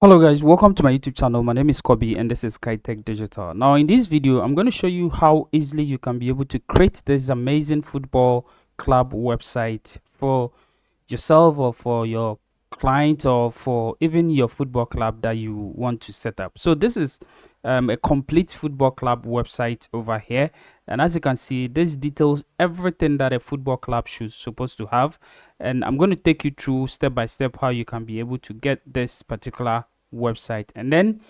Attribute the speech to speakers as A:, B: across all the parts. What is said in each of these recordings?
A: Hello guys, welcome to my YouTube channel. My name is Kobe and this is Tech Digital. Now in this video, I'm going to show you how easily you can be able to create this amazing football club website for yourself or for your client or for even your football club that you want to set up. So this is a complete football club website over here, and as you can see, this details everything that a football club should supposed to have, and I'm going to take you through step by step how you can be able to get this particular website, and then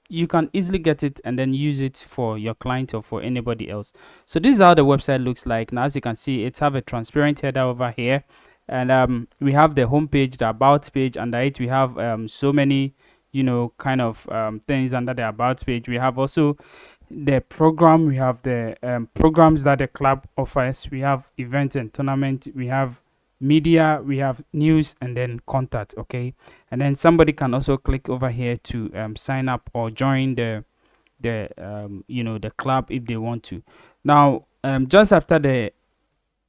A: you can easily get it and then use it for your client or for anybody else. So this is how the website looks like. Now as you can see, it's have a transparent header over here, and we have the home page, the about page. Under it we have so many kind of things under the about page. We have also the program, we have the programs that the club offers, we have events and tournament, we have media, we have news, and then contact. Okay, and then somebody can also click over here to sign up or join the club if they want to. Now just after the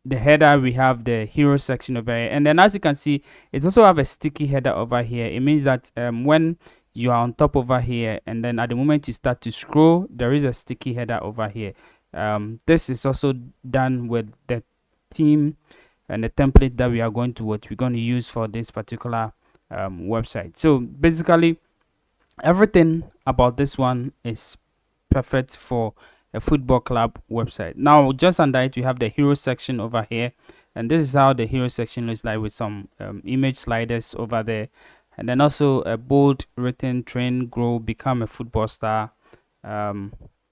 A: header, we have the hero section over here, and then as you can see, it also have a sticky header over here. It means that when you are on top over here, and then at the moment you start to scroll, there is a sticky header over here. This is also done with the theme and the template that we're going to use for this particular website. So basically everything about this one is perfect for a football club website. Now just under it we have the hero section over here, and this is how the hero section looks like, with some image sliders over there, and then also a bold written train, grow, become a football star,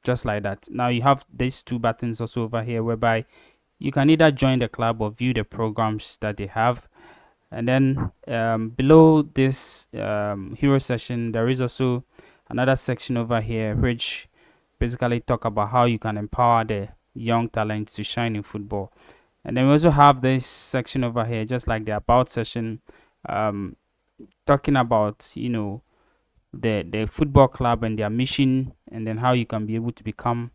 A: just like that. Now you have these two buttons also over here, whereby you can either join the club or view the programs that they have. And then below this hero section, there is also another section over here which basically talk about how you can empower the young talents to shine in football. And then we also have this section over here, just like the about section, talking about the football club and their mission, and then how you can be able to become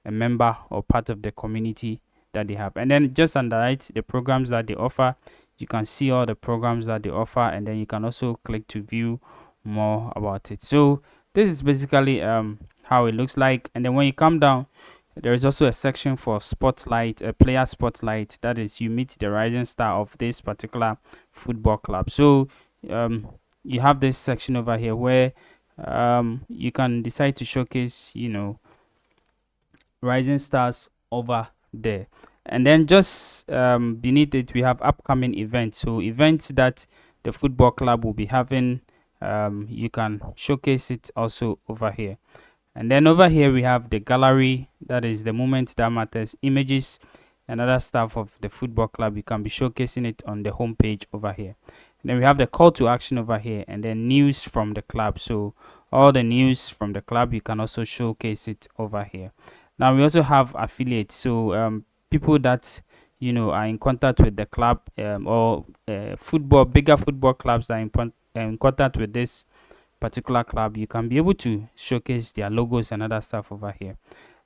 A: a member or part of the community that they have. And then just under it, the programs that they offer, you can see all the programs that they offer, and then you can also click to view more about it. So this is basically how it looks like. And then when you come down, there is also a section for spotlight, a player spotlight. That is, you meet the rising star of this particular football club. So you have this section over here where you can decide to showcase rising stars over there. And then just beneath it we have upcoming events. So events that the football club will be having, you can showcase it also over here. And then over here we have the gallery, that is the moment that matters, images and other stuff of the football club. You can be showcasing it on the home page over here. And then we have the call to action over here, and then news from the club. So all the news from the club, you can also showcase it over here. Now we also have affiliates. So people that are in contact with the club, or bigger football clubs that are in contact with this particular club, you can be able to showcase their logos and other stuff over here.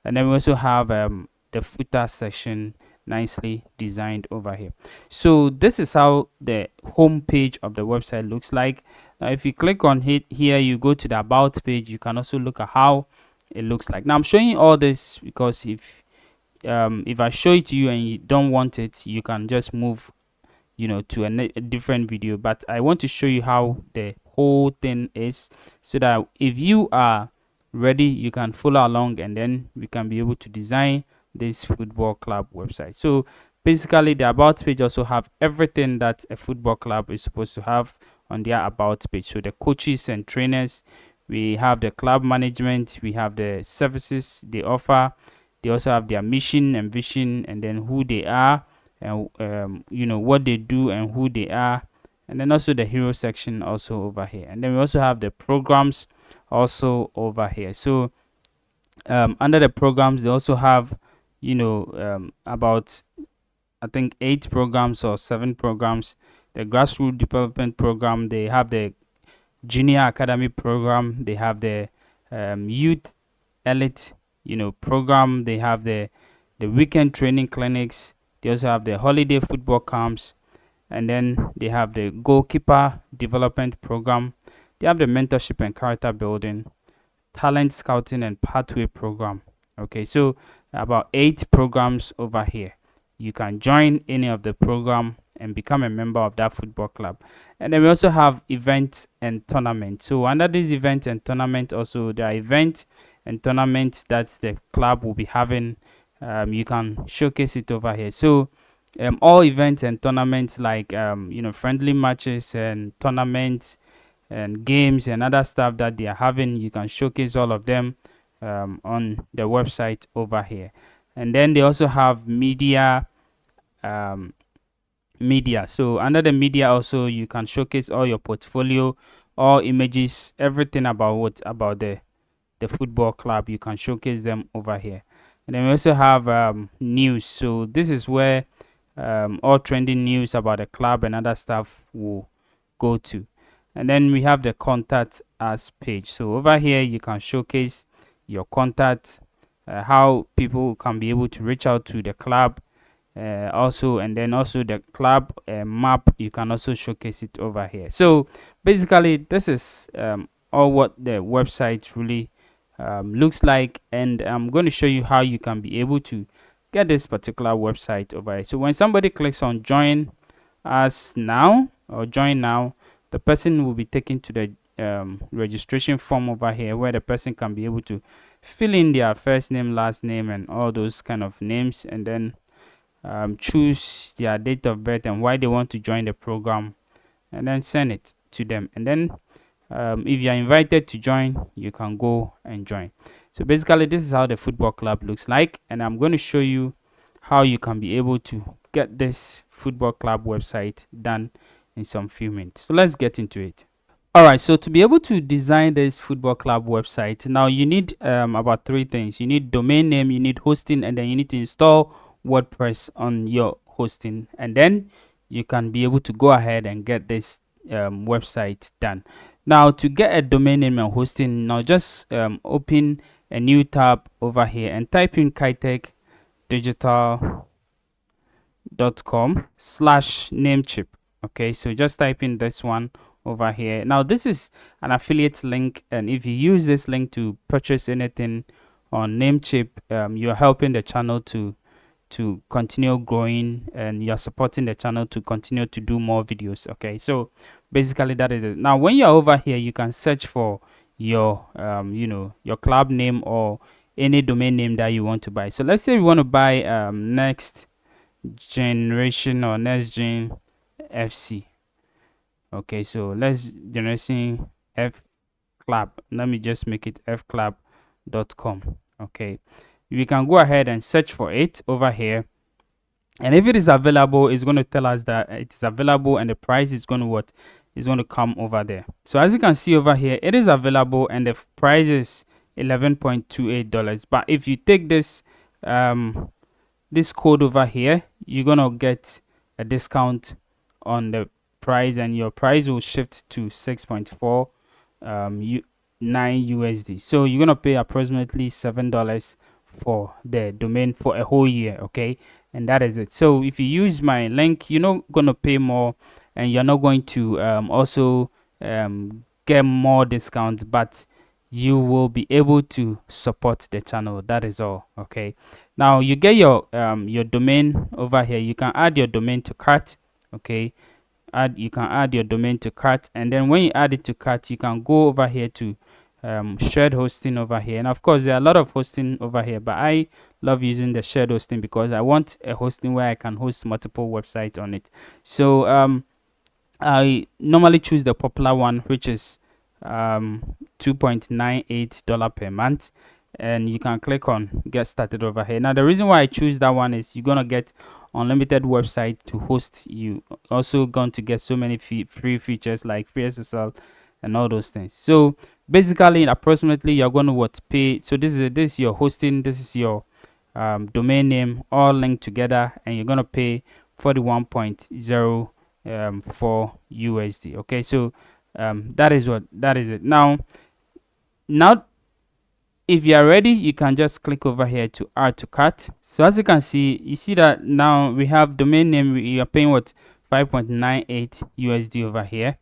A: And then we also have the footer section, nicely designed over here. So this is how the home page of the website looks like. Now if you click on it here, you go to the about page. You can also look at how it looks like. Now I'm showing you all this because if I show it to you and you don't want it, you can just move to a different video. But I want to show you how the whole thing is, so that if you are ready, you can follow along, and then we can be able to design this football club website. So basically the about page also have everything that a football club is supposed to have on their about page. So the coaches and trainers, we have the club management, we have the services they offer, they also have their mission and vision, and then who they are, and what they do and who they are, and then also the hero section also over here. And then we also have the programs also over here. So under the programs, they also have about I think 8 programs or 7 programs. The grassroots development program, they have the junior academy program, they have the youth elite program, they have the weekend training clinics, they also have the holiday football camps, and then they have the goalkeeper development program, They have the mentorship and character building, talent scouting, and pathway program. Okay, so about 8 programs over here. You can join any of the program and become a member of that football club. And then we also have events and tournaments. So under this event and tournament, also there are events and tournaments that the club will be having. You can showcase it over here. So all events and tournaments like friendly matches and tournaments and games and other stuff that they are having, you can showcase all of them on the website over here. And then they also have media. So under the media also, you can showcase all your portfolio, all images, everything about the football club. You can showcase them over here. And then we also have news. So this is where all trending news about the club and other stuff will go to. And then we have the contact us page. So over here you can showcase your contact, how people can be able to reach out to the club, also, and then also the club map. You can also showcase it over here. So basically this is all what the website really looks like, and I'm going to show you how you can be able to get this particular website over here. So when somebody clicks on join us now or join now, the person will be taken to the registration form over here, where the person can be able to fill in their first name, last name, and all those kind of names, and then choose their date of birth and why they want to join the program, and then send it to them. And then if you are invited to join, you can go and join. So basically this is how the football club looks like, and I'm going to show you how you can be able to get this football club website done in some few minutes. So let's get into it. Alright, so to be able to design this football club website, now you need about 3 things. You need domain name, you need hosting, and then you need to install WordPress on your hosting, and then you can be able to go ahead and get this website done. Now to get a domain name and hosting, now just open a new tab over here and type in kitechdigital.com/namecheap. Okay, so just type in this one over here. Now this is an affiliate link, and if you use this link to purchase anything on Namecheap, you're helping the channel to continue growing, and you're supporting the channel to continue to do more videos. Okay, so basically that is it. Now when you're over here, you can search for your your club name or any domain name that you want to buy. So let's say we want to buy next generation or next gen FC. Okay, so let's generation F club. Let me just make it fclub.com. Okay, we can go ahead and search for it over here, and if it is available, it's going to tell us that it is available, and the price is going to what is going to come over there. So as you can see over here, it is available, and the price is $11.28. But if you take this this code over here, you're gonna get a discount on the price, and your price will shift to 6.49 USD. So you're gonna pay approximately $7 for the domain for a whole year. Okay, and that is it. So if you use my link, you're not gonna pay more, and you're not going to also get more discounts, but you will be able to support the channel. That is all. Okay, now you get your domain over here. You can add your domain to cart. Okay, you can add your domain to cart, and then when you add it to cart, you can go over here to shared hosting over here. And of course there are a lot of hosting over here, but I love using the shared hosting because I want a hosting where I can host multiple websites on it. So I normally choose the popular one, which is $2.98 per month, and you can click on get started over here. Now the reason why I choose that one is you're gonna get unlimited website to host. You also going to get so many free features like free SSL and all those things. So basically approximately you're going to pay. So this is your hosting, this is your domain name, all linked together, and you're going to pay 41.04 USD. Okay, so that is it. Now if you are ready, you can just click over here to add to cart. So as you can see, you see that now we have domain name. We are paying 5.98 USD over here,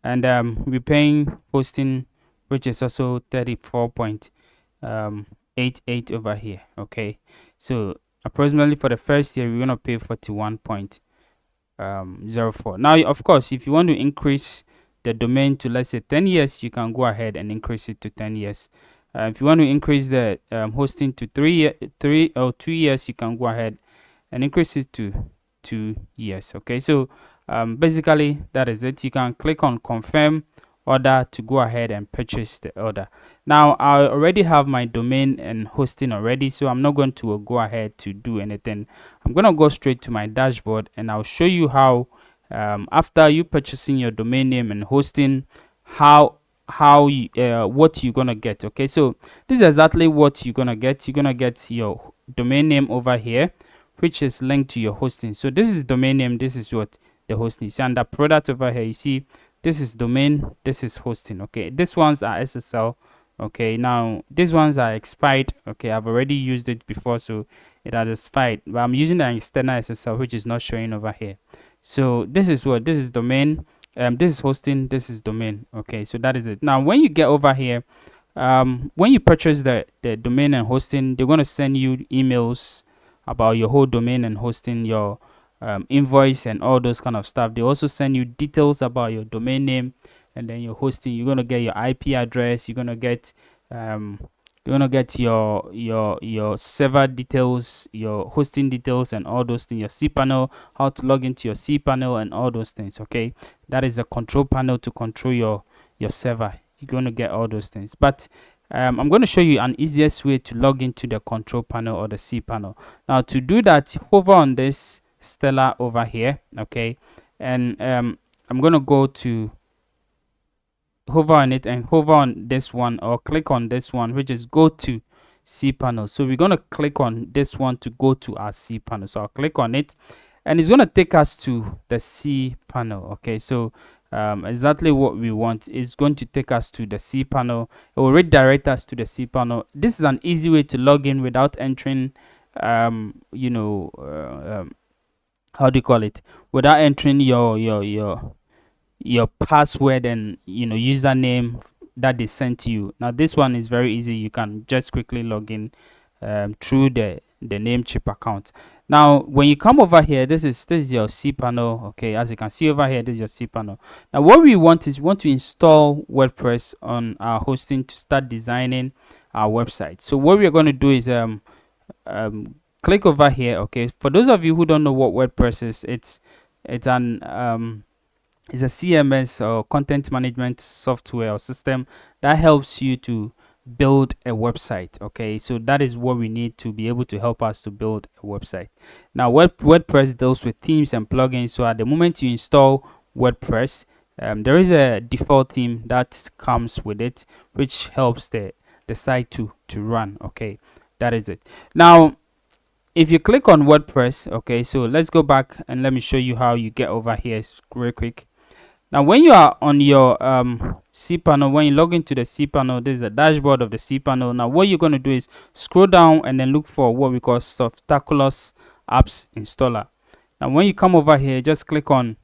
A: and we're paying hosting, which is also 34.88 over here. Okay, so approximately for the first year we're going to pay 41.04. Now of course, if you want to increase the domain to, let's say, 10 years, you can go ahead and increase it to 10 years. If you want to increase the hosting to 2 years, you can go ahead and increase it to 2 years. Okay, so basically that is it. You can click on confirm order to go ahead and purchase the order. Now I already have my domain and hosting already, so I'm not going to go ahead to do anything. I'm going to go straight to my dashboard, and I'll show you how after you purchasing your domain name and hosting, how you, what you're gonna get. Okay, so this is exactly what you're gonna get. You're gonna get your domain name over here, which is linked to your hosting. So this is domain name, this is what the hosting is. And the product over here, you see, this is domain, this is hosting. Okay, these ones are SSL. Okay, now these ones are expired. Okay, I've already used it before, so it has expired, but I'm using an external SSL, which is not showing over here. So this is what, this is domain, this is hosting, this is domain. Okay, so that is it. Now when you get over here, when you purchase the domain and hosting, they're going to send you emails about your whole domain and hosting, your invoice and all those kind of stuff. They also send you details about your domain name and then your hosting. You're going to get your IP address, you're going to get your server details, your hosting details, and all those things, your cPanel, how to log into your cPanel and all those things. Okay, that is a control panel to control your server. You're going to get all those things, but I'm going to show you an easiest way to log into the control panel or the cPanel. Now to do that, hover on this Stella over here. Okay, and I'm going to go to hover on it and hover on this one, or click on this one, which is go to cPanel. So we're going to click on this one to go to our cPanel. So I'll click on it, and it's going to take us to the cPanel. Okay, so exactly what we want is going to take us to the cPanel. It will redirect us to the cPanel. This is an easy way to log in without entering how do you call it, without entering your password and username that they sent to you. Now this one is very easy. You can just quickly log in through the Namecheap account. Now when you come over here, this is your cPanel. Okay, as you can see over here, this is your cPanel. Now what we want is we want to install WordPress on our hosting to start designing our website. So what we're going to do is click over here. Okay, for those of you who don't know what WordPress is, it's a CMS or content management software or system that helps you to build a website. Okay, so that is what we need to be able to help us to build a website. Now WordPress deals with themes and plugins. So at the moment you install WordPress, there is a default theme that comes with it, which helps the site to run. Okay, that is it. Now if you click on WordPress, okay, so let's go back and let me show you how you get over here real quick. Now when you are on your cPanel, when you log into the cPanel, this is the dashboard of the cPanel. Now what you're going to do is scroll down and then look for what we call Softaculous Apps Installer. Now when you come over here, just click on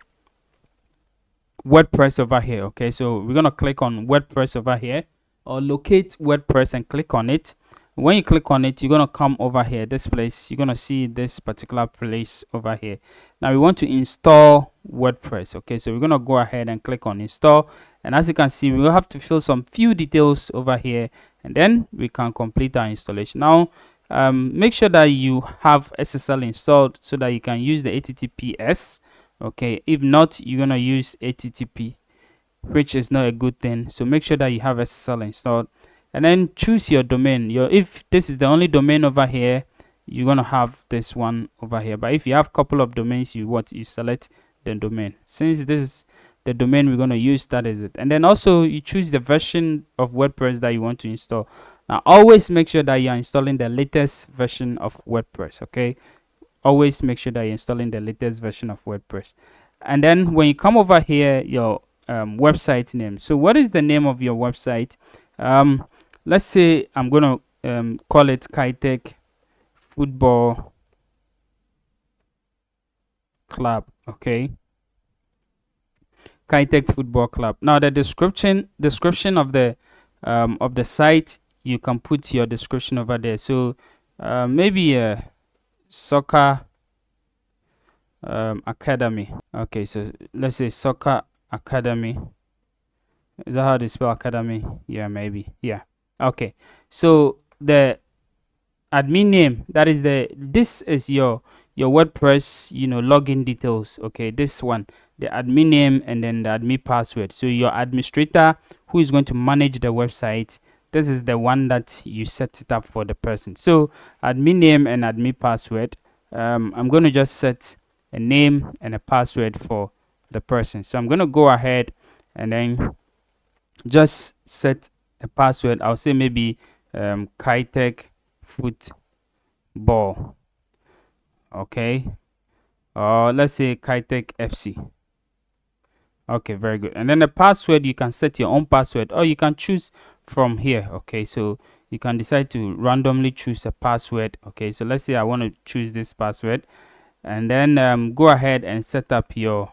A: WordPress over here. Okay, so we're going to click on WordPress over here, or locate WordPress and click on it. When you click on it, you're going to come over here, this place. You're going to see this particular place over here. Now we want to install WordPress. Okay, so we're going to go ahead and click on install, and as you can see, we will have to fill some few details over here, and then we can complete our installation. Now make sure that you have SSL installed so that you can use the HTTPS. Okay, if not, you're going to use HTTP, which is not a good thing. So make sure that you have SSL installed, and then choose your domain. If this is the only domain over here, you're gonna have this one over here. But if you have a couple of domains, you select the domain. Since this is the domain we're gonna use, that is it. And then also you choose the version of WordPress that you want to install. Now always make sure that you're installing the latest version of WordPress. Okay, always make sure that you're installing the latest version of WordPress. And then when you come over here, your website name. So what is the name of your website? Let's say I'm gonna call it Kitech Football Club. Okay, Kitech Football Club. Now the description of the site, you can put your description over there. So maybe a soccer academy. Okay, so let's say soccer academy. Is that how they spell academy? Yeah, maybe. Yeah. Okay. So the admin name, that is this is your WordPress, login details. Okay, this one, the admin name and then the admin password. So your administrator who is going to manage the website, this is the one that you set it up for the person. So admin name and admin password. I'm going to just set a name and a password for the person. So I'm going to go ahead and then just set a password. I'll say maybe Kitech Football. Okay, or let's say Kitech FC. Okay, very good. And then the password, you can set your own password or you can choose from here. Okay, so you can decide to randomly choose a password. Okay, so let's say I want to choose this password, and then go ahead and set up your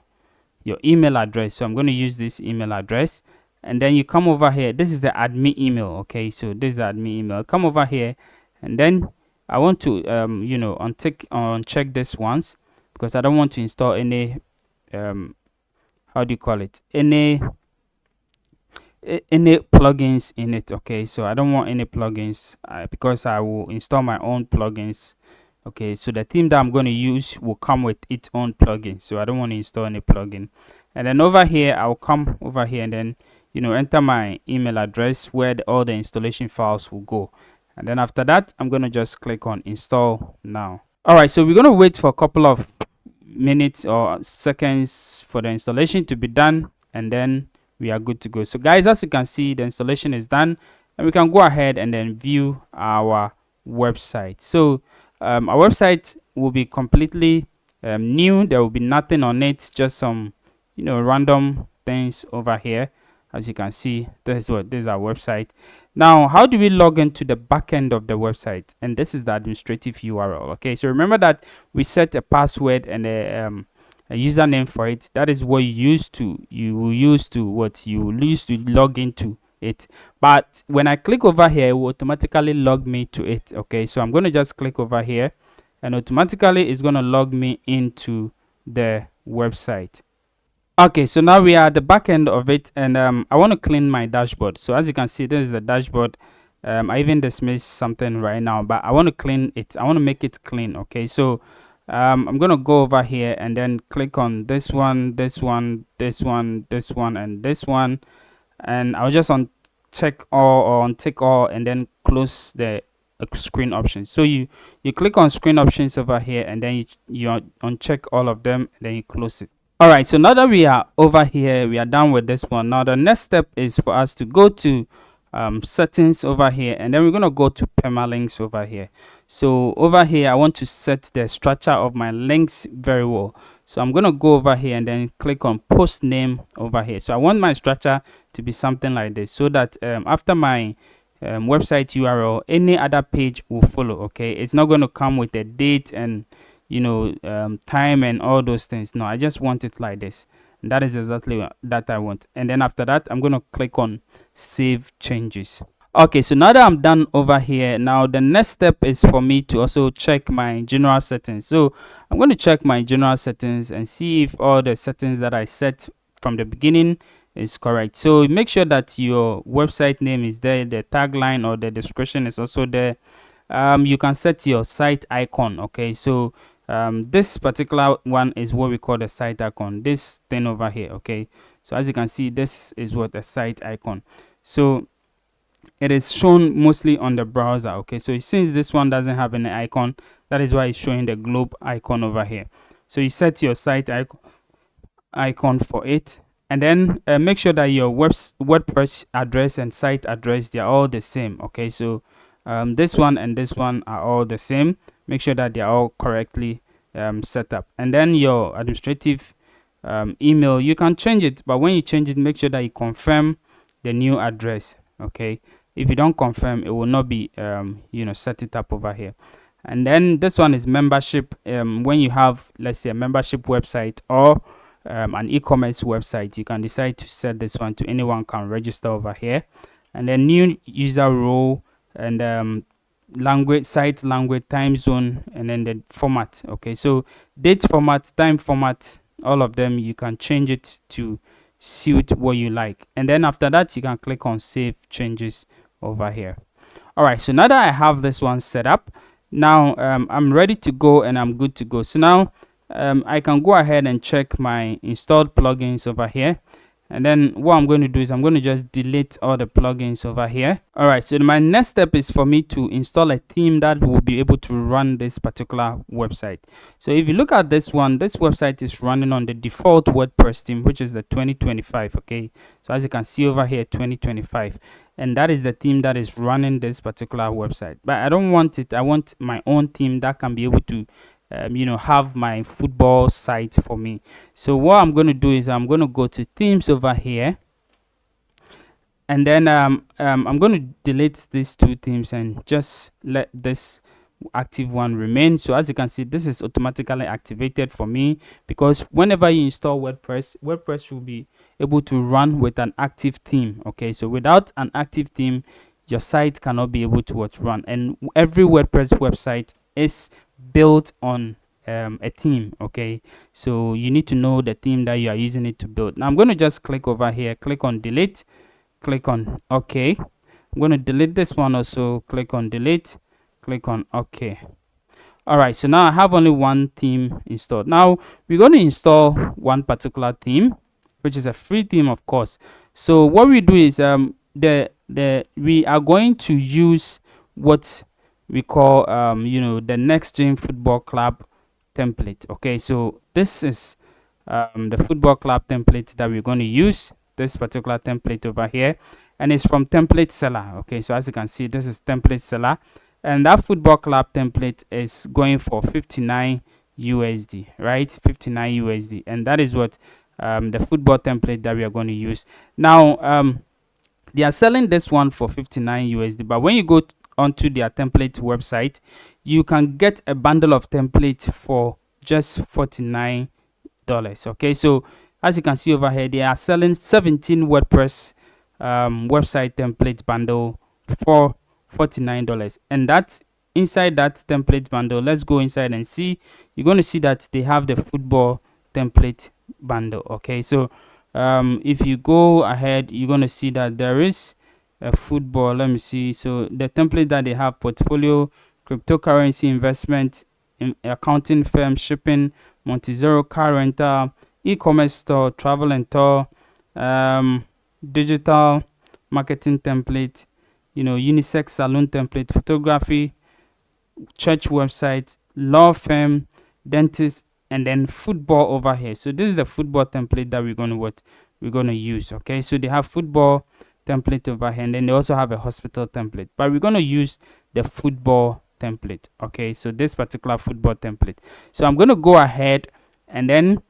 A: email address. So I'm going to use this email address, and then you come over here. This is the admin email. Okay, so this is the admin email. Come over here, and then I want to uncheck this once, because I don't want to install any how do you call it, any plugins in it. Okay, so I don't want any plugins because I will install my own plugins. Okay, so the theme that I'm going to use will come with its own plugin, so I don't want to install any plugin. And then over here, I'll come over here and then enter my email address where all the installation files will go. And then after that, I'm going to just click on install now. All right, so we're going to wait for a couple of minutes or seconds for the installation to be done, and then we are good to go. So guys, as you can see, the installation is done, and we can go ahead and then view our website. So our website will be completely new. There will be nothing on it, just some random things over here. As you can see, this is our website. Now, how do we log into the back end of the website? And this is the administrative URL. Okay, so remember that we set a password and a username for it. That is what you will use to log into it. But when I click over here, it will automatically log me to it. Okay, so I'm going to just click over here, and automatically it's going to log me into the website. Okay, so now we are at the back end of it, and I want to clean my dashboard. So as you can see, this is the dashboard. I even dismissed something right now, but I want to clean it. I want to make it clean. Okay, so I'm gonna go over here and then click on this one, this one, this one, this one, and this one, and I'll just uncheck all or untick all, and then close the screen options. So you click on screen options over here, and then you uncheck all of them, and then you close it. All right, so now that we are over here, we are done with this one. Now the next step is for us to go to settings over here, and then we're going to go to permalinks over here. So over here, I want to set the structure of my links very well. So I'm going to go over here and then click on post name over here. So I want my structure to be something like this, so that after my website URL, any other page will follow. Okay, it's not going to come with a date and time and all those things. No, I just want it like this, and that is exactly what I want. And then after that, I'm going to click on save changes. Okay, so now that I'm done over here, now the next step is for me to also check my general settings. So I'm going to check my general settings and see if all the settings that I set from the beginning is correct. So make sure that your website name is there, the tagline or the description is also there. You can set your site icon. Okay, so this particular one is what we call the site icon, this thing over here. Okay, so as you can see, this is what a site icon. So it is shown mostly on the browser. Okay, so since this one doesn't have any icon, that is why it's showing the globe icon over here. So you set your site icon for it, and then make sure that your WordPress address and site address, they're all the same. Okay, so this one and this one are all the same. Make sure that they're all correctly set up. And then your administrative email, you can change it, but when you change it, make sure that you confirm the new address. Okay, if you don't confirm, it will not be set it up over here. And then this one is membership. When you have, let's say, a membership website, or an e-commerce website, you can decide to set this one to anyone can register over here. And then new user role, and language, site language, time zone, and then the format. Okay, so date format, time format, all of them you can change it to suit what you like. And then after that, you can click on save changes over here. All right, so now that I have this one set up, now I'm ready to go and I'm good to go. So now I can go ahead and check my installed plugins over here. And then what I'm going to do is I'm going to just delete all the plugins over here. All right, so my next step is for me to install a theme that will be able to run this particular website. So if you look at this one, this website is running on the default WordPress theme, which is the 2025. Okay, so as you can see over here, 2025, and that is the theme that is running this particular website. But I don't want it. I want my own theme that can be able to have my football site for me. So what I'm going to do is I'm going to go to themes over here, and then I'm going to delete these two themes and just let this active one remain. So as you can see, this is automatically activated for me, because whenever you install WordPress will be able to run with an active theme. Okay, so without an active theme, your site cannot be able to run. And every WordPress website is built on a theme. Okay, so you need to know the theme that you are using it to build. Now I'm going to just click over here, click on delete, click on OK. I'm going to delete this one also, click on delete, click on OK. All right, so now I have only one theme installed. Now we're going to install one particular theme, which is a free theme, of course. So what we do is we are going to use what we call the Next Gen Football Club template. Okay, so this is the football club template that we're going to use, this particular template over here, and it's from Template Seller. Okay, so as you can see, this is Template Seller, and that football club template is going for 59 USD, right? 59 USD, and that is what the football template that we are going to use. Now they are selling this one for 59 USD, but when you go onto their template website, you can get a bundle of templates for just $49. Okay, so as you can see over here, they are selling 17 WordPress website template bundle for $49, and that's inside that template bundle. Let's go inside and see. You're going to see that they have the football template bundle. Okay, so if you go ahead, you're going to see that there is a football. Let me see. So the template that they have: portfolio, cryptocurrency investment, accounting firm, shipping, Montezero, car rental, e-commerce store, travel and tour, digital marketing template, unisex salon template, photography, church website, law firm, dentist, and then football over here. So this is the football template that we're going to use. Okay, so they have football template over here, and then they also have a hospital template, but we're going to use the football template. Okay, so this particular football template. So I'm going to go ahead and then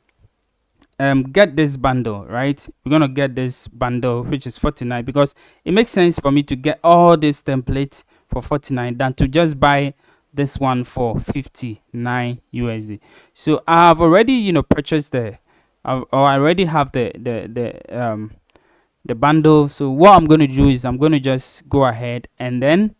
A: get this bundle, right? We're going to get this bundle, which is 49, because it makes sense for me to get all these templates for 49 than to just buy this one for 59 USD. So I have already purchased I already have the bundle. So what I'm going to do is I'm going to just go ahead and then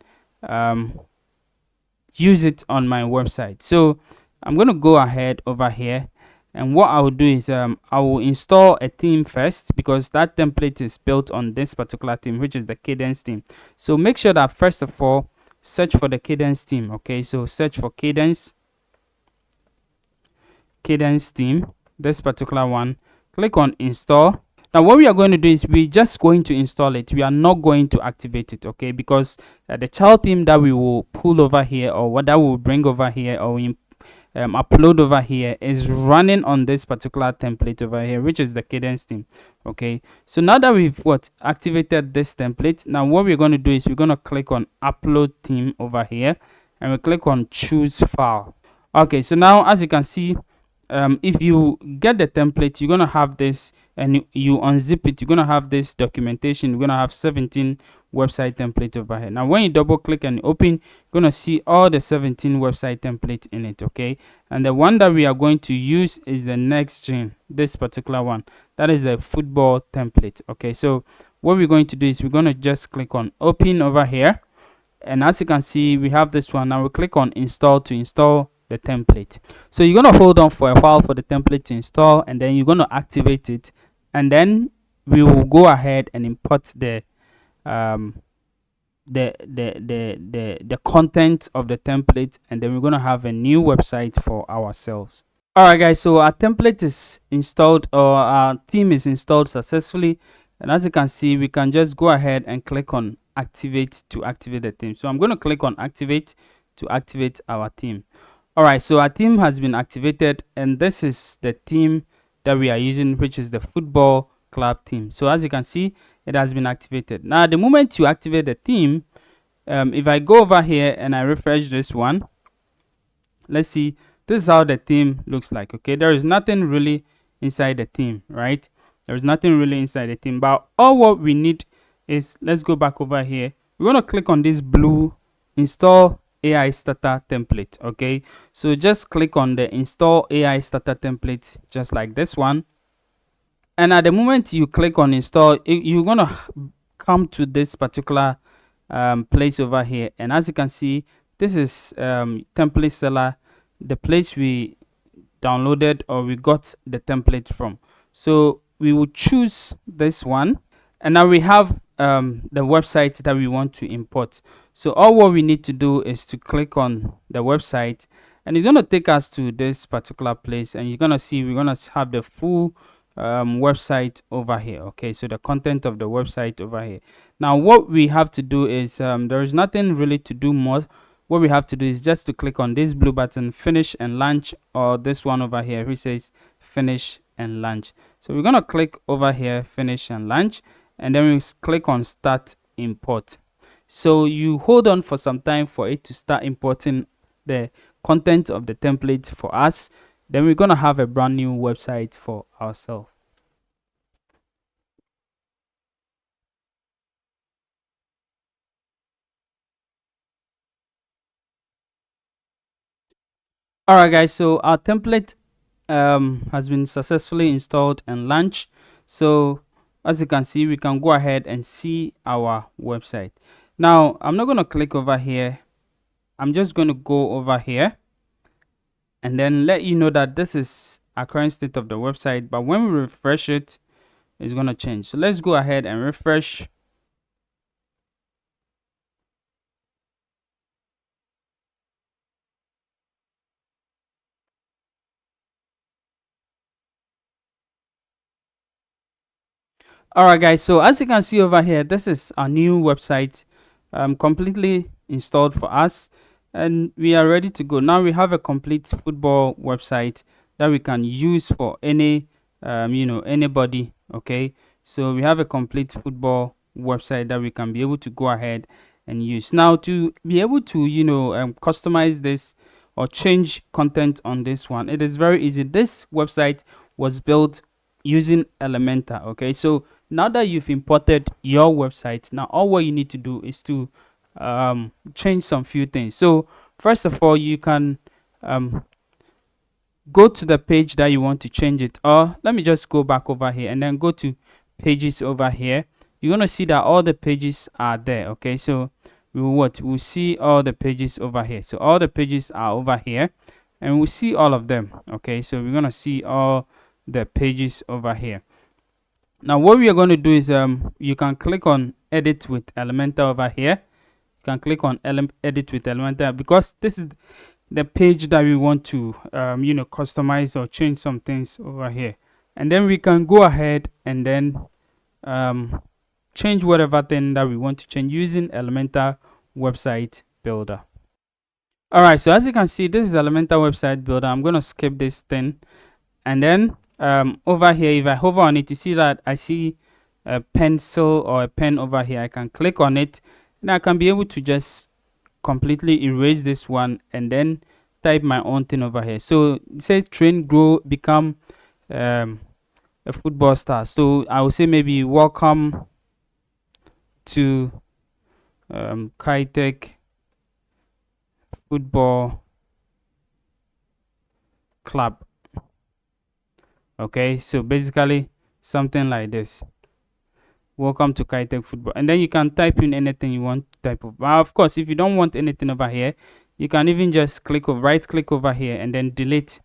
A: use it on my website. So I'm going to go ahead over here, and what I will do is I will install a theme first, because that template is built on this particular theme, which is the Kadence theme. So make sure that first of all, search for the Kadence theme. Okay, so search for Kadence theme, this particular one, click on install. Now what we are going to do is we're just going to install it. We are not going to activate it, okay, because the child theme that we will pull over here, or what that we will bring over here, or upload over here, is running on this particular template over here, which is the Kadence theme. Okay, so now that we've activated this template, now what we're going to do is we're going to click on upload theme over here, and we click on choose file. Okay, so now as you can see, if you get the template, you're going to have this, and you unzip it, you're going to have this documentation. You're going to have 17 website template over here. Now when you double click and open, you're going to see all the 17 website templates in it. Okay, and the one that we are going to use is the next gen, this particular one, that is a football template. Okay, so what we're going to do is we're going to just click on open over here, and as you can see we have this one. Now we click on install to install the template. So you're going to hold on for a while for the template to install, and then you're going to activate it, and then we will go ahead and import the content of the template, and then we're going to have a new website for ourselves. Alright guys, so our template is installed, or our theme is installed successfully, and as you can see we can just go ahead and click on activate to activate the theme. So I'm going to click on activate to activate our theme. Alright, so our theme has been activated, and this is the theme that we are using, which is the football club theme. So as you can see, it has been activated. Now the moment you activate the theme, if I go over here and I refresh this one, let's see, this is how the theme looks like. Okay, there is nothing really inside the theme, right? There is nothing really inside the theme, but all what we need is, let's go back over here, we're going to click on this blue install AI starter template. Okay, so just click on the install AI starter template, just like this one, and at the moment you click on install, you're going to come to this particular place over here, and as you can see, this is template seller, the place we downloaded or we got the template from. So we will choose this one, and now we have the website that we want to import. So all what we need to do is to click on the website, and it's going to take us to this particular place, and you're going to see we're going to have the full website over here. Okay, so the content of the website over here. Now what we have to do is there is nothing really to do more. What we have to do is just to click on this blue button, finish and launch, or this one over here which says finish and launch. So we're going to click over here, finish and launch, and then we click on start import. So you hold on for some time for it to start importing the content of the template for us. Then we're going to have a brand new website for ourselves. Alright guys, so our template has been successfully installed and launched. So as you can see, we can go ahead and see our website. Now I'm not going to click over here, I'm just going to go over here and then let you know that this is our current state of the website, but when we refresh it, it's going to change. So let's go ahead and refresh. Alright guys, so as you can see over here, this is our new website, completely installed for us, and we are ready to go. Now we have a complete football website that we can use for any anybody. Okay, so we have a complete football website that we can be able to go ahead and use. Now to be able to customize this or change content on this one, it is very easy. This website was built using Elementor. Okay, so now that you've imported your website, now all what you need to do is to change some few things. So first of all, you can go to the page that you want to change it, or let me just go back over here and then go to pages over here. You're going to see that all the pages are there. Okay, so we'll see all the pages over here. So all the pages are over here, and we'll see all of them. Okay, so we're going to see all the pages over here. Now what we are going to do is you can click on edit with Elementor over here. You can click on edit with Elementor, because this is the page that we want to customize or change some things over here, and then we can go ahead and then change whatever thing that we want to change using Elementor website builder. Alright, so as you can see, this is Elementor website builder. I'm going to skip this thing, and then over here, if I hover on it, you see that I see a pencil or a pen over here. I can click on it, and I can be able to just completely erase this one and then type my own thing over here. So it says train, grow, become a football star. So I will say maybe welcome to Kitech Football Club. Okay, so basically something like this. Welcome to Kitech Football, and then you can type in anything you want to type of. Of course, if you don't want anything over here, you can even just right click over here and then delete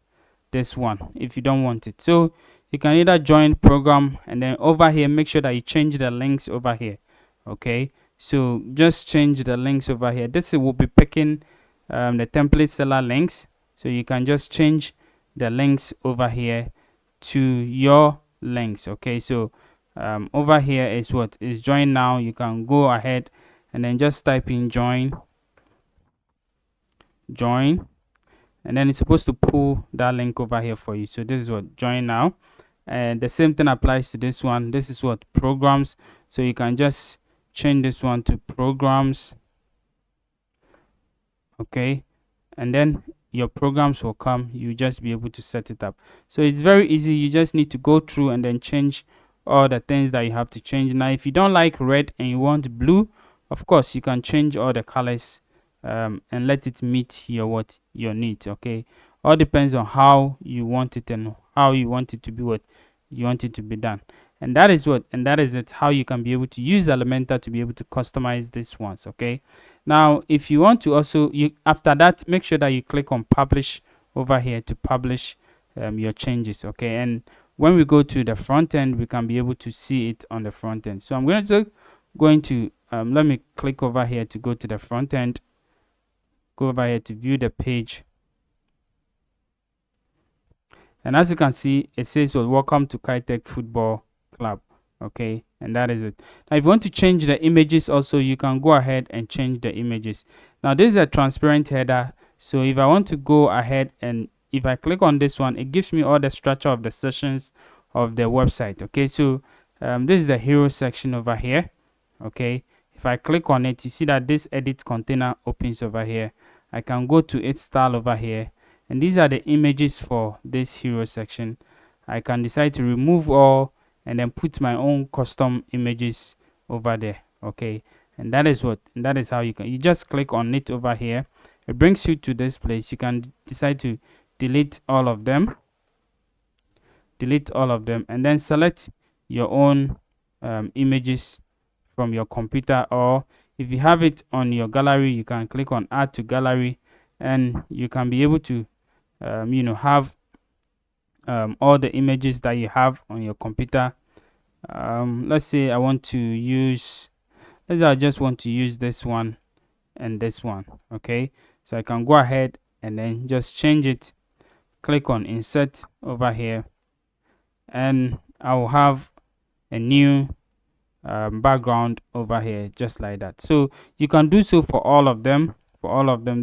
A: this one if you don't want it. So you can either join program, and then over here make sure that you change the links over here. Okay, so just change the links over here. This will be picking the template seller links, so you can just change the links over here to your links. Okay, so over here is what is join now. You can go ahead and then just type in join, and then it's supposed to pull that link over here for you. So this is what join now, and the same thing applies to this one. This is what programs, so you can just change this one to programs. Okay, and then your programs will come. You just be able to set it up. So it's very easy. You just need to go through and then change all the things that you have to change. Now if you don't like red and you want blue, of course you can change all the colors and let it meet your needs. Okay, all depends on how you want it and how you want it to be, what you want it to be done. And that is it, how you can be able to use Elementor to be able to customize these ones. Okay, now if you want to also, after that, make sure that you click on publish over here to publish your changes. Okay, and when we go to the front end, we can be able to see it on the front end. So I'm going to let me click over here to go to the front end, go over here to view the page, and as you can see, it says, well, welcome to Kitech Football Club. Okay, and that is it. Now if you want to change the images also, you can go ahead and change the images. Now this is a transparent header, so if I want to go ahead and if I click on this one, it gives me all the structure of the sessions of the website. Okay, so this is the hero section over here. Okay, if I click on it, you see that this edit container opens over here. I can go to its style over here, and these are the images for this hero section. I can decide to remove all and then put my own custom images over there. Okay, and that is how you just click on it over here. It brings you to this place. You can decide to delete all of them, and then select your own images from your computer, or if you have it on your gallery, you can click on add to gallery, and you can be able to have all the images that you have on your computer. Let's say I just want to use this one and this one. Okay, so I can go ahead and then just change it, click on insert over here, and I will have a new background over here, just like that. So you can do so for all of them.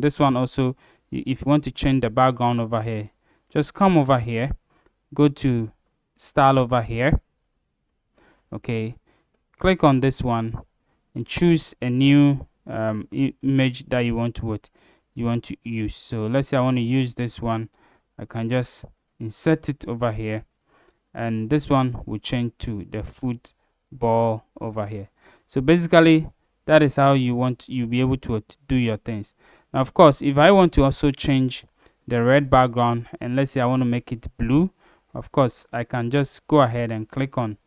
A: This one also, if you want to change the background over here, just come over here, go to style over here. Okay, click on this one and choose a new image that you want to use. So let's say I want to use this one. I can just insert it over here, and this one will change to the football over here. So basically that is how you'll be able to do your things. Now of course, if I want to also change the red background, and let's say I want to make it blue, of course I can just go ahead and click on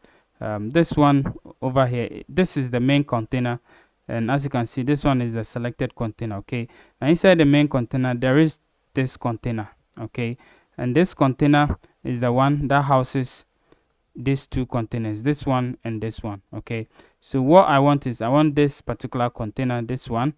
A: this one over here. This is the main container, and as you can see, this one is a selected container. Okay, now inside the main container there is this container. Okay, and this container is the one that houses these two containers, this one and this one. Okay, so what I want is, I want this particular container, this one,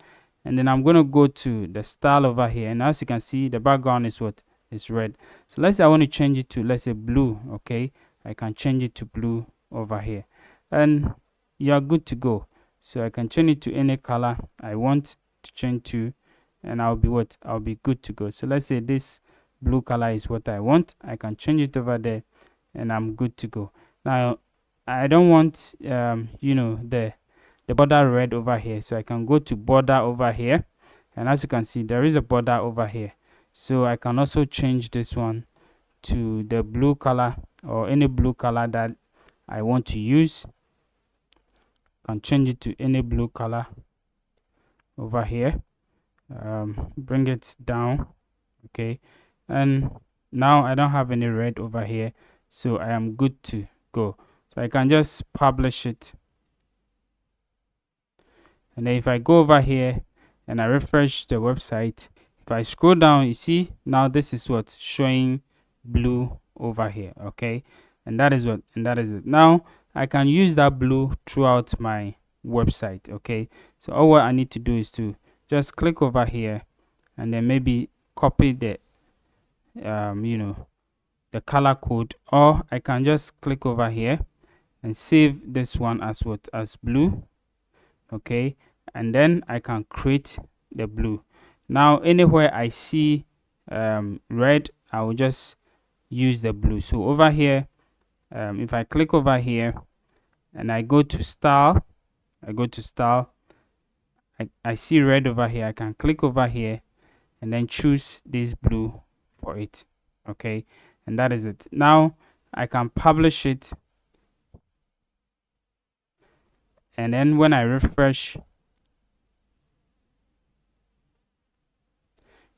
A: and then I'm going to go to the style over here, and as you can see, the background is what is red. So let's say I want to change it to, let's say, blue. Okay, I can change it to blue over here, and you are good to go. So I can change it to any color I want to change to, and I'll be good to go. So let's say this blue color is what I want. I can change it over there, and I'm good to go. Now I don't want the border red over here, so I can go to border over here, and as you can see, there is a border over here. So I can also change this one to the blue color, or any blue color that I want to use. I can change it to any blue color. over here, bring it down. Okay, and now I don't have any red over here, so I am good to go. So I can just publish it, and then if I go over here and I refresh the website, if I scroll down, you see now this is what's showing blue over here. Okay, and that is it. Now I can use that blue throughout my website. Okay, so all what I need to do is to just click over here and then maybe copy the the color code, or I can just click over here and save this one as blue. Okay, and then I can create the blue. Now anywhere I see red, I will just use the blue. So over here, if I click over here and I go to style, I see red over here. I can click over here and then choose this blue for it. Okay, and that is it. Now I can publish it, and then when I refresh, you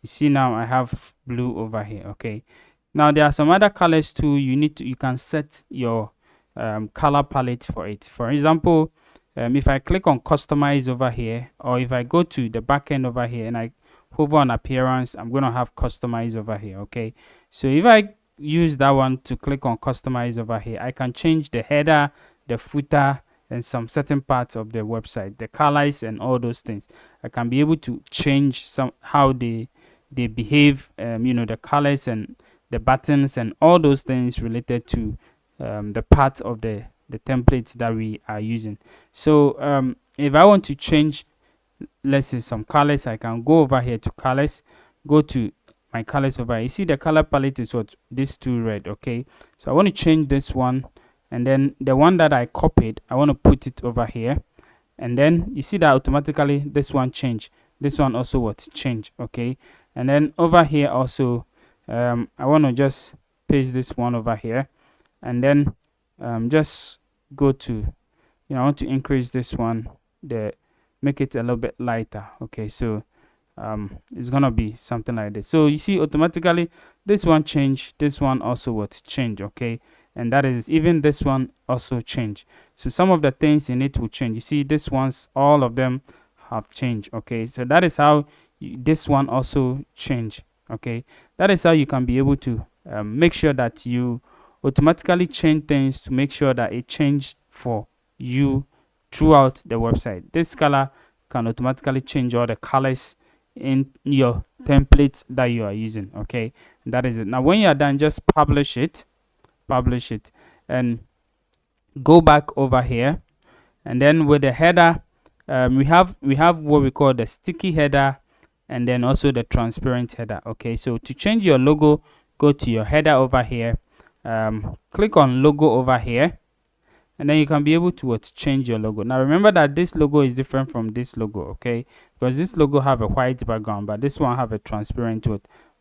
A: see now I have blue over here. Okay, now there are some other colors too. You can set your color palette for it. For example, if I click on customize over here, or if I go to the backend over here and I hover on appearance, I'm going to have customize over here. Okay, so if I use that one to click on customize over here, I can change the header, the footer, and some certain parts of the website, the colors and all those things. I can be able to change some how they behave, the colors and the buttons and all those things related to the part of the templates that we are using. So if I want to change, let's say, some colors, I can go over here to colors, go to my colors over here. You see the color palette is what this two red. Okay, so I want to change this one, and then the one that I copied, I want to put it over here, and then you see that automatically this one change, this one also what change. Okay, and then over here also I want to just paste this one over here, and then just go to, I want to increase this one, make it a little bit lighter. Okay, so it's gonna be something like this. So you see automatically this one change, this one also what change. Okay, and that is even this one also change. So some of the things in it will change. You see this ones, all of them have changed. Okay, so that is how this one also change. Okay, that is how you can be able to make sure that you automatically change things to make sure that it change for you throughout the website. This color can automatically change all the colors in your template that you are using. Okay, that is it. Now when you are done, just publish it, and go back over here, and then with the header, we have what we call the sticky header, and then also the transparent header. Okay, so to change your logo, go to your header over here, click on logo over here, and then you can be able to change your logo. Now remember that this logo is different from this logo. Okay, because this logo have a white background, but this one have a transparent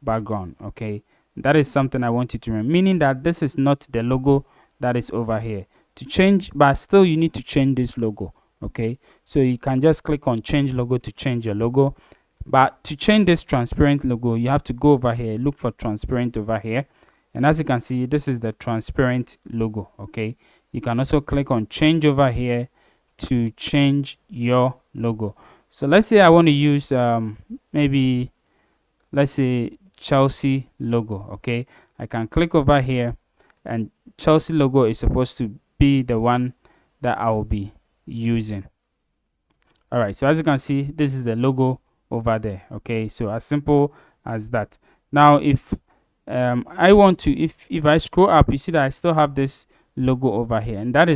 A: background. Okay, that is something I want you to remember, meaning that this is not the logo that is over here. To change, but still you need to change this logo. Okay, so you can just click on change logo to change your logo, but to change this transparent logo, you have to go over here, look for transparent over here, and as you can see, this is the transparent logo. Okay, you can also click on change over here to change your logo. So let's say I want to use maybe, let's say, Chelsea logo. Okay, I can click over here, and Chelsea logo is supposed to be the one that I will be using. All right, so as you can see, this is the logo over there. Okay, so as simple as that. Now if I want to, if I scroll up, you see that I still have this logo over here, and that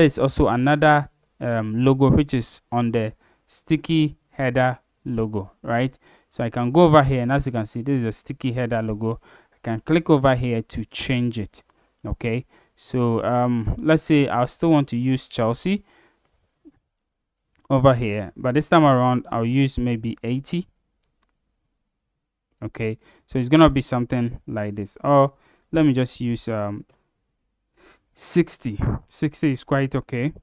A: is also another logo which is on the sticky header logo, right? So I can go over here, and as you can see, this is a sticky header logo. I can click over here to change it. Okay, so let's say I still want to use Chelsea over here, but this time around I'll use maybe 80. Okay, so it's gonna be something like this, or let me just use 60 is quite okay.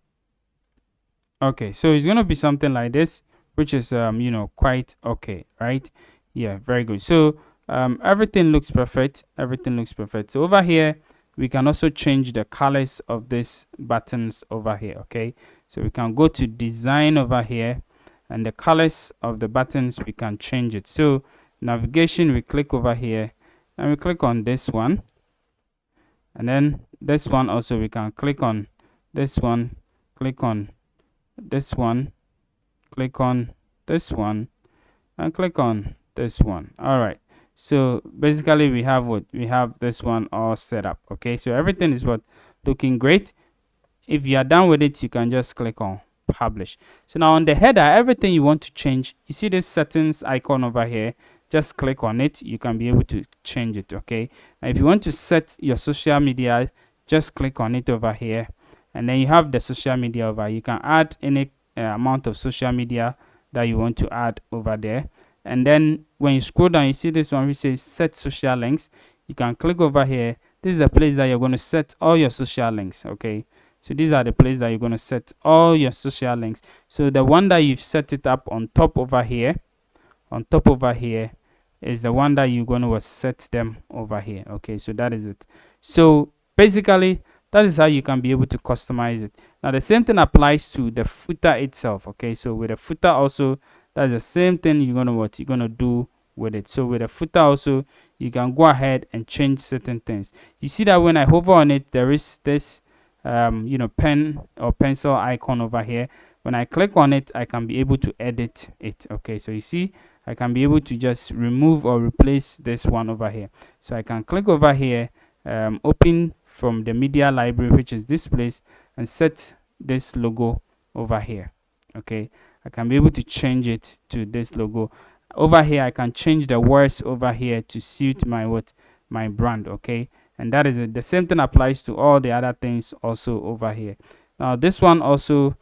A: Okay, so it's gonna be something like this, which is quite okay, right? Yeah, very good. So everything looks perfect. Everything looks perfect. So over here, we can also change the colors of these buttons over here. Okay, so we can go to design over here, and the colors of the buttons, we can change it. So navigation, we click over here and we click on this one, and then this one also, we can click on this one, click on this one, click on this one, and click on this one. All right, so basically we have what we have, this one all set up. Okay, so everything is what looking great. If you are done with it, you can just click on publish. So now on the header, everything you want to change, you see this settings icon over here, just click on it. You can be able to change it. Okay, now if you want to set your social media, just click on it over here, and then you have the social media over. You can add any amount of social media that you want to add over there. And then when you scroll down, you see this one which says set social links. You can click over here. This is the place that you're going to set all your social links. Okay, so these are the places that you're going to set all your social links. So the one that you've set it up on top over here, is the one that you're going to set them over here. Okay, so that is it. So basically, that is how you can be able to customize it. Now the same thing applies to the footer itself. Okay, so with the footer also, that's the same thing you're going to do with it. So with the footer also, you can go ahead and change certain things. You see that when I hover on it, there is this pen or pencil icon over here. When I click on it, I can be able to edit it. Okay, so you see, I can be able to just remove or replace this one over here. So I can click over here, open from the media library, which is this place, and set this logo over here. Okay, I can be able to change it to this logo over here. I can change the words over here to suit my brand. Okay, and that is it. The same thing applies to all the other things also over here. Now this one also,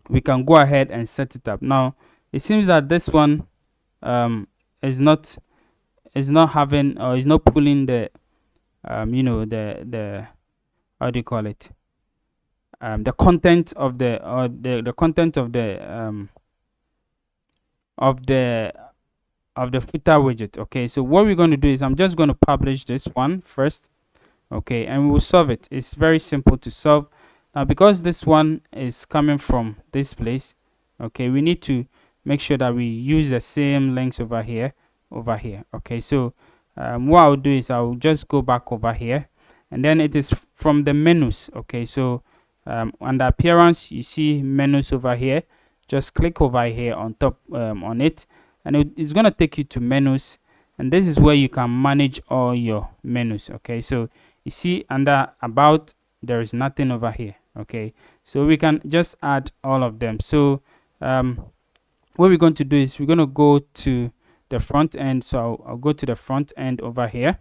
A: we can go ahead and set it up. Now it seems that this one is not having, or is not pulling the the how do you call it, the content of the content of the footer widget. Okay, so what we're going to do is, I'm just going to publish this one first. Okay, and we will solve it. It's very simple to solve. Now because this one is coming from this place, okay, we need to make sure that we use the same links over here. Okay, so what I'll do is, I'll just go back over here, and then it is from the menus. Okay, so under appearance, you see menus over here. Just click over here on top on it, and it's going to take you to menus, and this is where you can manage all your menus. Okay, so you see under about, there is nothing over here. Okay, so we can just add all of them. So what we're going to do is, we're going to go to the front end. So I'll go to the front end over here,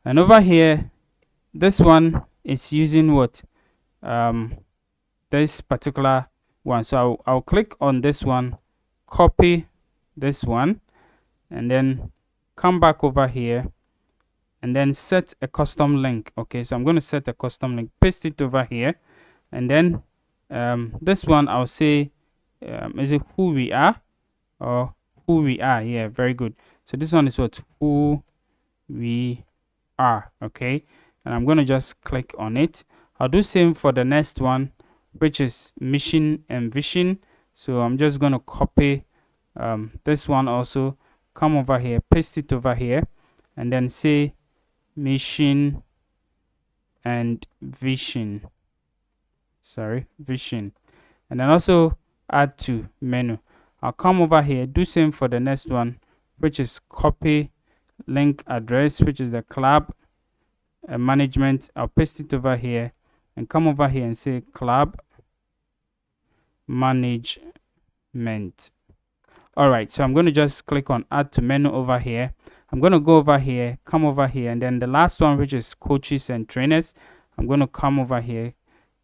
A: and over here, this one is using what this particular one. So I'll click on this one, copy this one, and then come back over here, and then set a custom link. Okay, so I'm going to set a custom link, paste it over here, and then this one, I'll say is it who we are, or who we are? Yeah, very good. So this one is what, who we are. Okay, and I'm going to just click on it. I'll do same for the next one, which is mission and vision. So I'm just going to copy this one also, come over here, paste it over here, and then say mission and vision, vision, and then also add to menu. I'll come over here, do same for the next one, which is copy link address, which is the club management. I'll paste it over here, and come over here and say club management. All right, so I'm going to just click on add to menu over here. I'm going to go over here, come over here, and then the last one, which is coaches and trainers, I'm going to come over here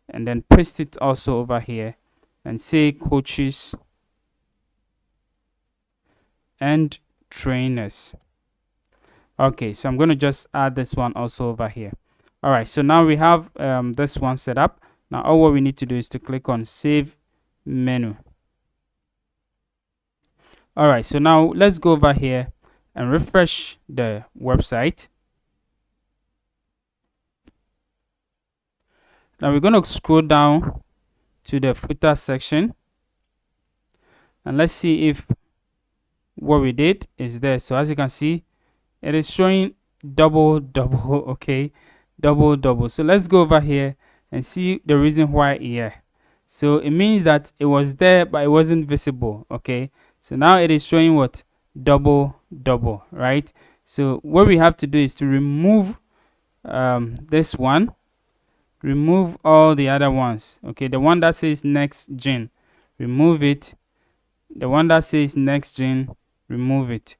A: and then paste it also over here and say coaches and trainers. Okay, so I'm going to just add this one also over here. All right, so now we have this one set up. Now all what we need to do is to click on save menu. All right, so now let's go over here and refresh the website. Now we're going to scroll down to the footer section, and let's see if what we did is there. So as you can see, it is showing double. Okay, double. So let's go over here and see the reason why here. So it means that it was there but it wasn't visible. Okay, so now it is showing what? Double, right? So what we have to do is to remove this one, remove all the other ones. Okay, the one that says next gen, remove it. The one that says next gen, remove it.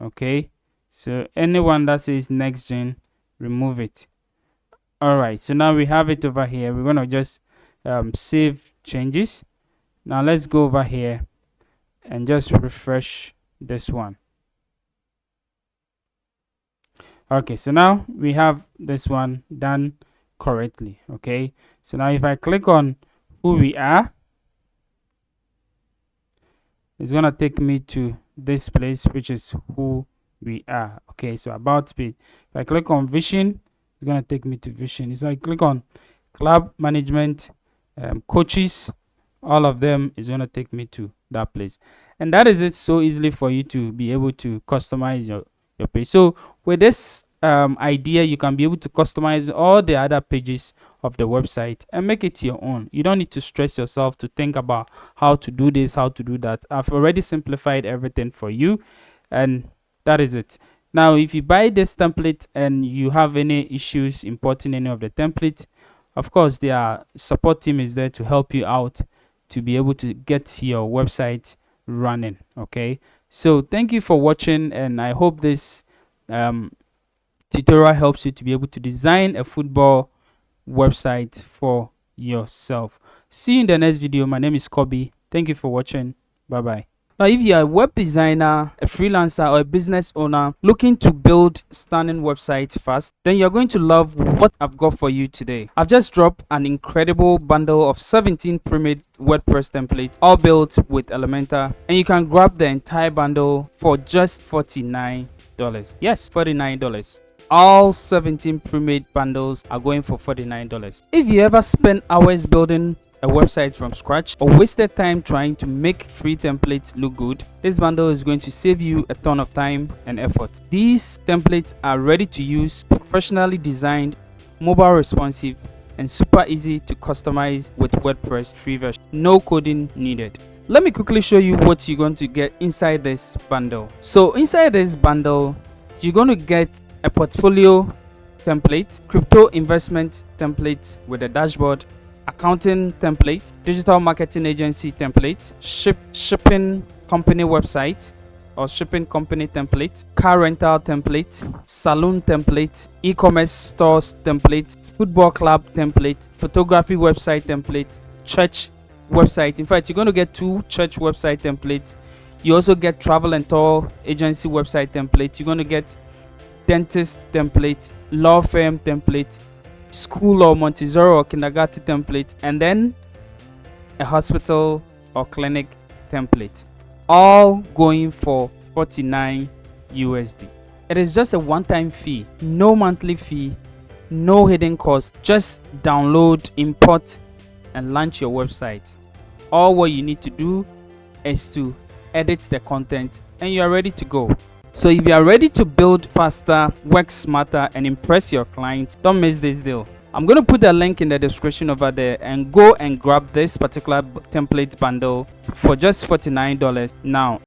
A: Okay, so anyone that says next gen, remove it. All right, so now we have it over here. We're gonna just save changes. Now let's go over here and just refresh this one. Okay, so now we have this one done correctly. Okay, so now if I click on who we are, it's gonna take me to this place, which is who we are. Okay, so about page. If I click on vision, it's gonna take me to vision. So I click on club management, coaches, all of them is gonna take me to that place. And that is it, so easily for you to be able to customize your page. So with this idea, you can be able to customize all the other pages of the website and make it your own. You don't need to stress yourself to think about how to do this, how to do that. I've already simplified everything for you, and that is it. Now if you buy this template and you have any issues importing any of the templates, of course their support team is there to help you out to be able to get your website running. Okay, so thank you for watching, and I hope this tutorial helps you to be able to design a football website for yourself. See you in the next video. My name is Kobe. Thank you for watching. Bye bye. Now, if you are a web designer, a freelancer, or a business owner looking to build stunning websites fast, then you're going to love what I've got for you today. I've just dropped an incredible bundle of 17 pre-made WordPress templates, all built with Elementor, and you can grab the entire bundle for just $49. Yes, $49. All 17 pre-made bundles are going for $49. If you ever spend hours building a website from scratch or wasted time trying to make free templates look good, this bundle is going to save you a ton of time and effort. These templates are ready to use, professionally designed, mobile responsive, and super easy to customize with WordPress free version. No coding needed. Let me quickly show you what you're going to get inside this bundle. So inside this bundle, you're going to get a portfolio template, crypto investment template with a dashboard, accounting template, digital marketing agency template, shipping company website or shipping company template, car rental template, salon template, e-commerce stores template, football club template, photography website template, church website. In fact, you're going to get 2 church website templates. You also get travel and tour agency website template. You're going to get dentist template, law firm template, school or Montessori or kindergarten template, and then a hospital or clinic template, all going for $49 USD. It is just a one-time fee, no monthly fee, no hidden cost. Just download, import, and launch your website. All what you need to do is to edit the content and you are ready to go. So if you are ready to build faster, work smarter, and impress your clients, don't miss this deal. I'm going to put the link in the description over there, and go and grab this particular template bundle for just $49 now.